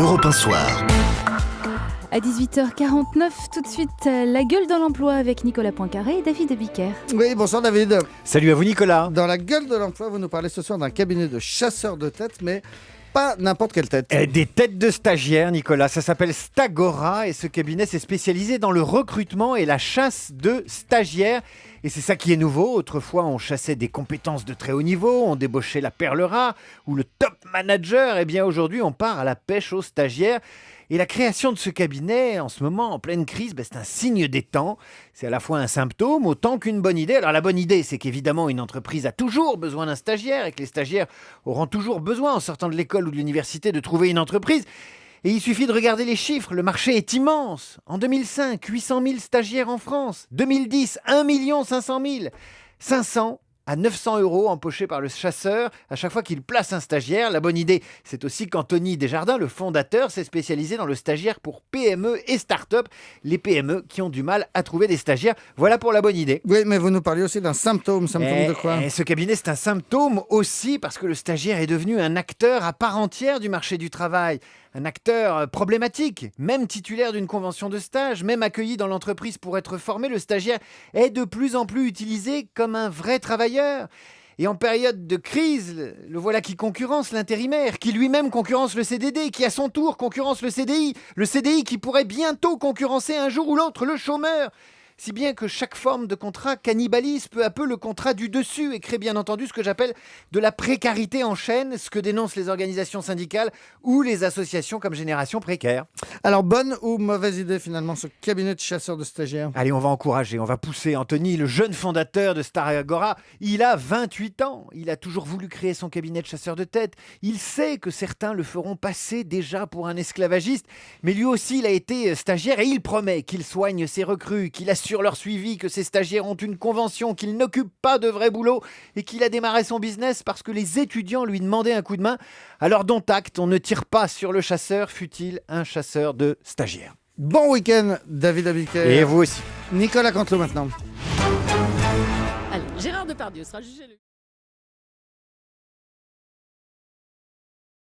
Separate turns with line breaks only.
Europe 1 Soir.
À 18h49, tout de suite, la gueule de l'emploi avec Nicolas Poincaré et David Abiker.
Oui, bonsoir David.
Salut à vous Nicolas.
Dans la gueule de l'emploi, vous nous parlez ce soir d'un cabinet de chasseurs de têtes, mais pas n'importe quelle tête.
Des têtes de stagiaires Nicolas, ça s'appelle Stagora et ce cabinet s'est spécialisé dans le recrutement et la chasse de stagiaires. Et c'est ça qui est nouveau. Autrefois, on chassait des compétences de très haut niveau, on débauchait la perle rare ou le top manager. Et bien aujourd'hui, on part à la pêche aux stagiaires. Et la création de ce cabinet, en ce moment, en pleine crise, c'est un signe des temps. C'est à la fois un symptôme autant qu'une bonne idée. Alors la bonne idée, c'est qu'évidemment, une entreprise a toujours besoin d'un stagiaire et que les stagiaires auront toujours besoin, en sortant de l'école ou de l'université, de trouver une entreprise. Et il suffit de regarder les chiffres, le marché est immense. En 2005, 800 000 stagiaires en France. 2010, 1 500 000. 500 à 900 € empochés par le chasseur à chaque fois qu'il place un stagiaire. La bonne idée, c'est aussi qu'Anthony Desjardins, le fondateur, s'est spécialisé dans le stagiaire pour PME et start-up. Les PME qui ont du mal à trouver des stagiaires. Voilà pour la bonne idée.
Oui, mais vous nous parliez aussi d'un symptôme. Symptôme de quoi?
Ce cabinet, c'est un symptôme aussi parce que le stagiaire est devenu un acteur à part entière du marché du travail. Un acteur problématique, même titulaire d'une convention de stage, même accueilli dans l'entreprise pour être formé, le stagiaire est de plus en plus utilisé comme un vrai travailleur. Et en période de crise, le voilà qui concurrence l'intérimaire, qui lui-même concurrence le CDD, qui à son tour concurrence le CDI qui pourrait bientôt concurrencer un jour ou l'autre le chômeur. Si bien que chaque forme de contrat cannibalise peu à peu le contrat du dessus et crée bien entendu ce que j'appelle de la précarité en chaîne, ce que dénoncent les organisations syndicales ou les associations comme Génération Précaire.
Alors, bonne ou mauvaise idée finalement ce cabinet de chasseurs de stagiaires?
Allez, on va encourager, on va pousser Anthony, le jeune fondateur de Stagora. Il a 28 ans, il a toujours voulu créer son cabinet de chasseurs de tête. Il sait que certains le feront passer déjà pour un esclavagiste, mais lui aussi il a été stagiaire et il promet qu'il soigne ses recrues, qu'il assure leur suivi, que ces stagiaires ont une convention, qu'ils n'occupent pas de vrai boulot et qu'il a démarré son business parce que les étudiants lui demandaient un coup de main. Alors dont acte, on ne tire pas sur le chasseur, fût-il un chasseur de stagiaires.
Bon week-end, David Abiker.
Et vous aussi.
Nicolas Cantelou maintenant.
Allez, Gérard Depardieu sera jugé.